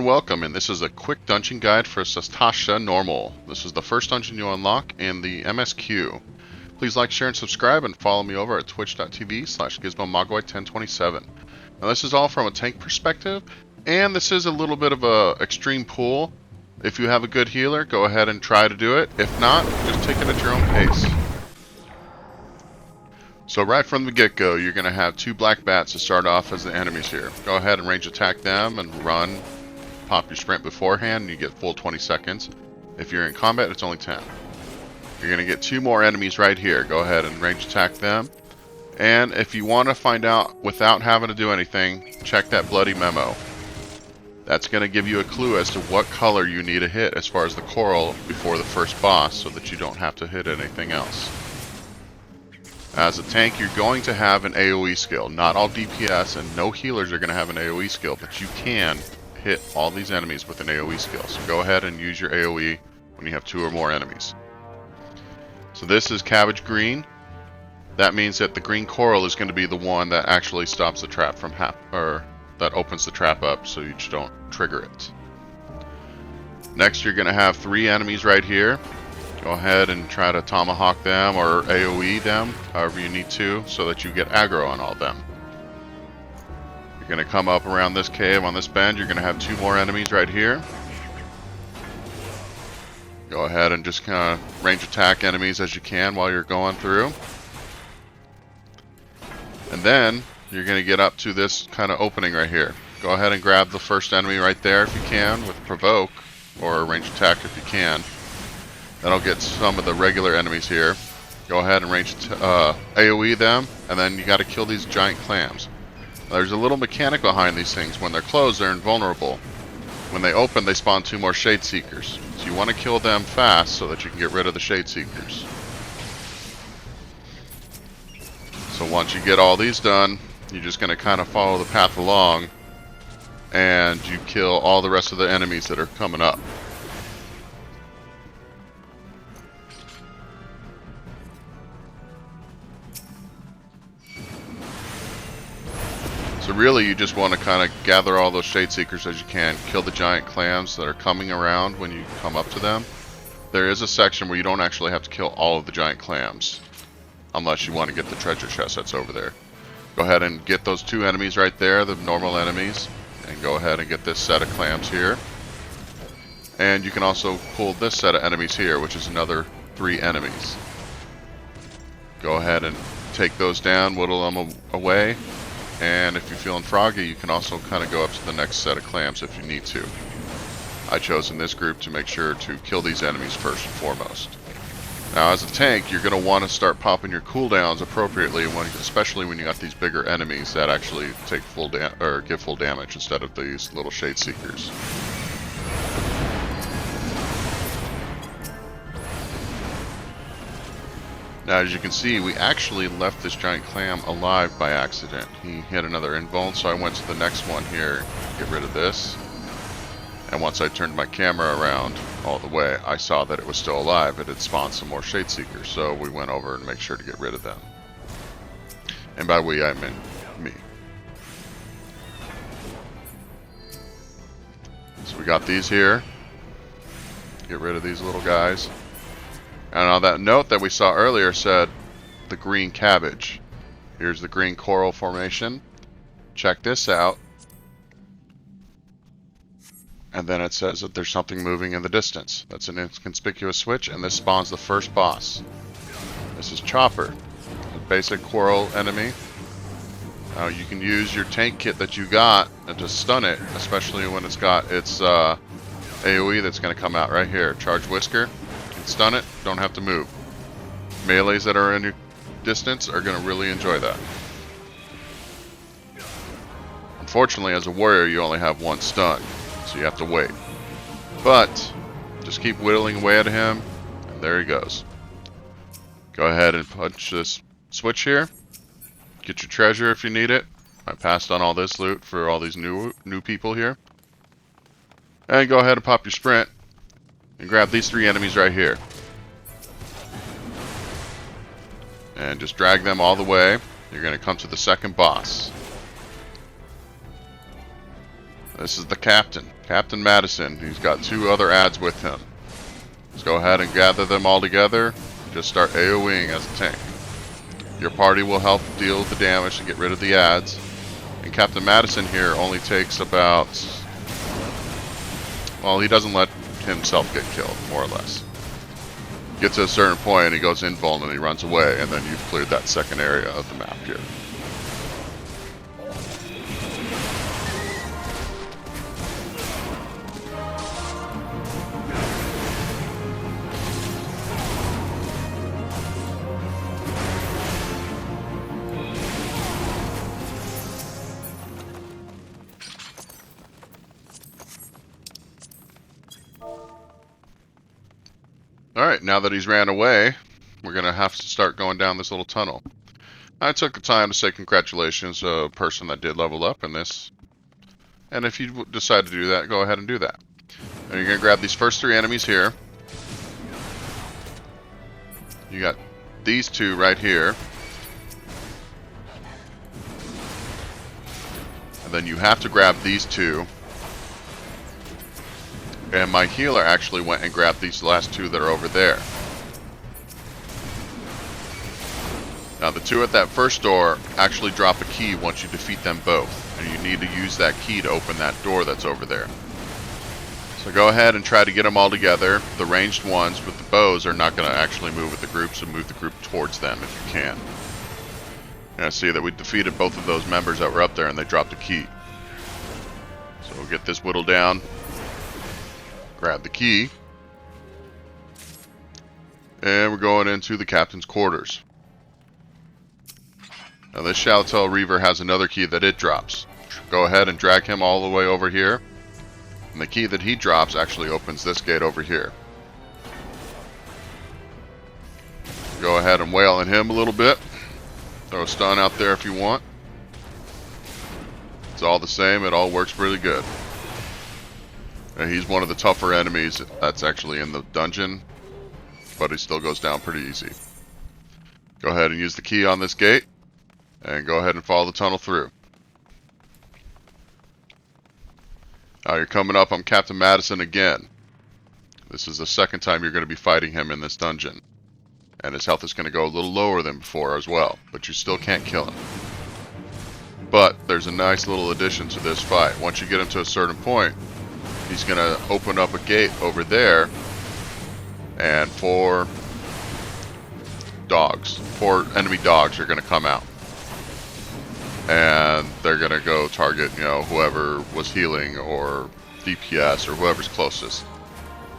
and welcome, and this is a quick dungeon guide for Sastasha Normal. This is the first dungeon you unlock in the MSQ. Please like, share, and subscribe, and follow me over at twitch.tv/gizmomogwai1027. Now this is all from a tank perspective, and this is a little bit of a extreme pull. If you have a good healer, go ahead and try to do it. If not, just take it at your own pace. So right from the get-go, you're going to have two black bats to start off as the enemies here. Go ahead and range attack them and run. Pop your sprint beforehand and you get full 20 seconds. If you're in combat, it's only 10. You're going to get two more enemies right here. Go ahead and range attack them. And if you want to find out without having to do anything, check that bloody memo. That's going to give you a clue as to what color you need to hit as far as the coral before the first boss so that you don't have to hit anything else. As a tank, you're going to have an AoE skill. Not all DPS and no healers are going to have an AoE skill, but you can hit all these enemies with an AoE skill. So go ahead and use your AoE when you have two or more enemies. So this is cabbage green. That means that the green coral is going to be the one that actually stops the trap from that opens the trap up so you don't trigger it. Next, you're going to have three enemies right here. Go ahead and try to tomahawk them or AoE them, however you need to, so that you get aggro on all of them. You're going to come up around this cave on this bend. You're going to have two more enemies right here. Go ahead and just kind of range attack enemies as you can while you're going through. And then you're going to get up to this kind of opening right here. Go ahead and grab the first enemy right there if you can with provoke or range attack if you can. That'll get some of the regular enemies here. Go ahead and range AoE them, and then you got to kill these giant clams. There's a little mechanic behind these things. When they're closed, they're invulnerable. When they open, they spawn two more Shade Seekers. So you want to kill them fast so that you can get rid of the Shade Seekers. So once you get all these done, you're just going to kind of follow the path along, and you kill all the rest of the enemies that are coming up. So really you just want to kind of gather all those Shade Seekers as you can. Kill the giant clams that are coming around when you come up to them. There is a section where you don't actually have to kill all of the giant clams, unless you want to get the treasure chest that's over there. Go ahead and get those two enemies right there, the normal enemies, and go ahead and get this set of clams here. And you can also pull this set of enemies here, which is another 3 enemies. Go ahead and take those down, whittle them away. And if you're feeling froggy, you can also kind of go up to the next set of clams if you need to. I chose in this group to make sure to kill these enemies first and foremost. Now as a tank, you're going to want to start popping your cooldowns appropriately, especially when you got these bigger enemies that actually take give full damage instead of these little Shade Seekers. Now, as you can see, we actually left this giant clam alive by accident. He hit another invuln, so I went to the next one here, get rid of this. And once I turned my camera around all the way, I saw that it was still alive. It had spawned some more Shade Seekers, so we went over and made sure to get rid of them. And by we, I mean me. So we got these here. Get rid of these little guys. And on that note that we saw earlier said the green cabbage. Here's the green coral formation. Check this out. And then it says that there's something moving in the distance. That's an inconspicuous switch, and this spawns the first boss. This is Chopper, a basic coral enemy. Now you can use your tank kit that you got to stun it, especially when it's got its AoE that's going to come out right here. Charge Whisker. Stun it, don't have to move. Melees that are in your distance are going to really enjoy that. Unfortunately, as a warrior, you only have one stun, so you have to wait. But just keep whittling away at him, and there he goes. Go ahead and punch this switch here. Get your treasure if you need it. I passed on all this loot for all these new people here. And go ahead and pop your sprint. And grab these 3 enemies right here. And just drag them all the way. You're going to come to the second boss. This is the captain, Captain Madison. He's got 2 other ads with him. Let's go ahead and gather them all together. Just start AoEing as a tank. Your party will help deal the damage to get rid of the ads. And Captain Madison here only takes about... well, he doesn't let himself get killed, more or less. Gets to a certain point and he goes invuln and he runs away, and then you've cleared that second area of the map here. Alright, now that he's ran away, we're going to have to start going down this little tunnel. I took the time to say congratulations to a person that did level up in this. And if you decide to do that, go ahead and do that. And you're going to grab these first 3 enemies here. You got these 2 right here. And then you have to grab these 2. And my healer actually went and grabbed these last 2 that are over there. Now the 2 at that first door actually drop a key once you defeat them both. And you need to use that key to open that door that's over there. So go ahead and try to get them all together. The ranged ones with the bows are not going to actually move with the group, so move the group towards them if you can. And I see that we defeated both of those members that were up there and they dropped a key. So we'll get this whittled down. Grab the key. And we're going into the captain's quarters. Now this Shalatel Reaver has another key that it drops. Go ahead and drag him all the way over here. And the key that he drops actually opens this gate over here. Go ahead and wail on him a little bit. Throw a stun out there if you want. It's all the same, it all works really good. And he's one of the tougher enemies that's actually in the dungeon, but he still goes down pretty easy. Go ahead and use the key on this gate, and go ahead and follow the tunnel through. Now you're coming up on Captain Madison again. This is the second time you're going to be fighting him in this dungeon. And his health is going to go a little lower than before as well, but you still can't kill him. But there's a nice little addition to this fight. Once you get him to a certain point, he's going to open up a gate over there, and 4 enemy dogs are going to come out. And they're going to go target, whoever was healing or DPS or whoever's closest.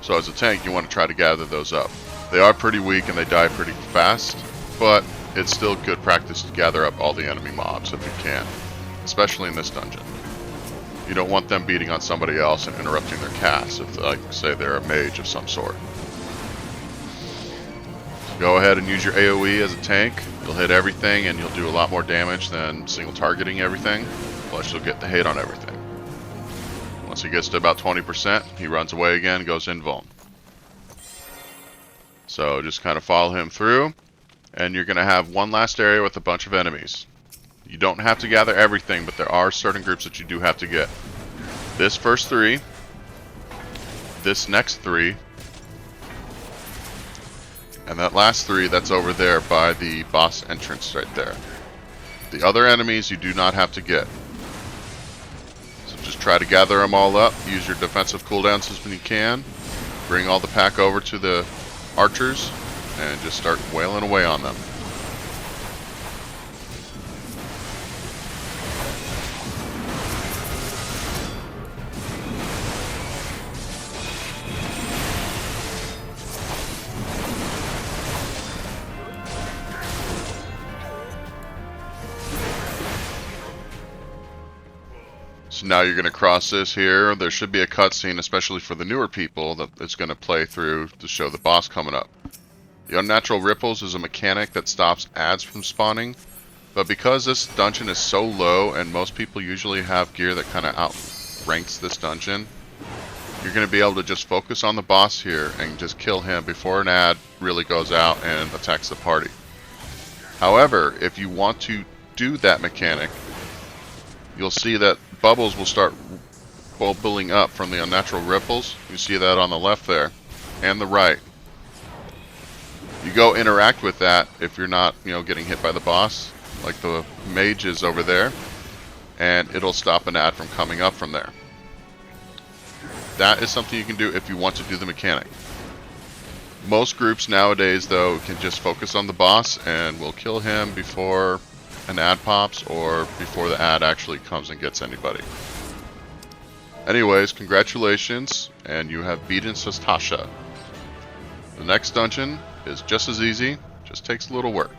So as a tank, you want to try to gather those up. They are pretty weak and they die pretty fast, but it's still good practice to gather up all the enemy mobs if you can, especially in this dungeon. You don't want them beating on somebody else and interrupting their cast if, like, say they're a mage of some sort. So go ahead and use your AoE as a tank. You'll hit everything and you'll do a lot more damage than single targeting everything. Plus you'll get the hit on everything. Once he gets to about 20%, he runs away again, goes invuln. So just kind of follow him through, and you're going to have one last area with a bunch of enemies. You don't have to gather everything, but there are certain groups that you do have to get. This first 3, this next 3, and that last 3 that's over there by the boss entrance right there. The other enemies you do not have to get. So just try to gather them all up, use your defensive cooldowns as when you can, bring all the pack over to the archers, and just start wailing away on them. So now you're going to cross this here. There should be a cutscene, especially for the newer people, that it's going to play through to show the boss coming up. The Unnatural Ripples is a mechanic that stops ads from spawning, but because this dungeon is so low and most people usually have gear that kind of outranks this dungeon, you're going to be able to just focus on the boss here and just kill him before an ad really goes out and attacks the party. However, if you want to do that mechanic, you'll see that bubbles will start bubbling up from the unnatural ripples. You see that on the left there, and the right. You go interact with that if you're not, getting hit by the boss, like the mage is over there, and it'll stop an ad from coming up from there. That is something you can do if you want to do the mechanic. Most groups nowadays, though, can just focus on the boss and will kill him before an ad pops or before the ad actually comes and gets anybody. Anyways, congratulations, and you have beaten Sastasha. The next dungeon is just as easy, just takes a little work.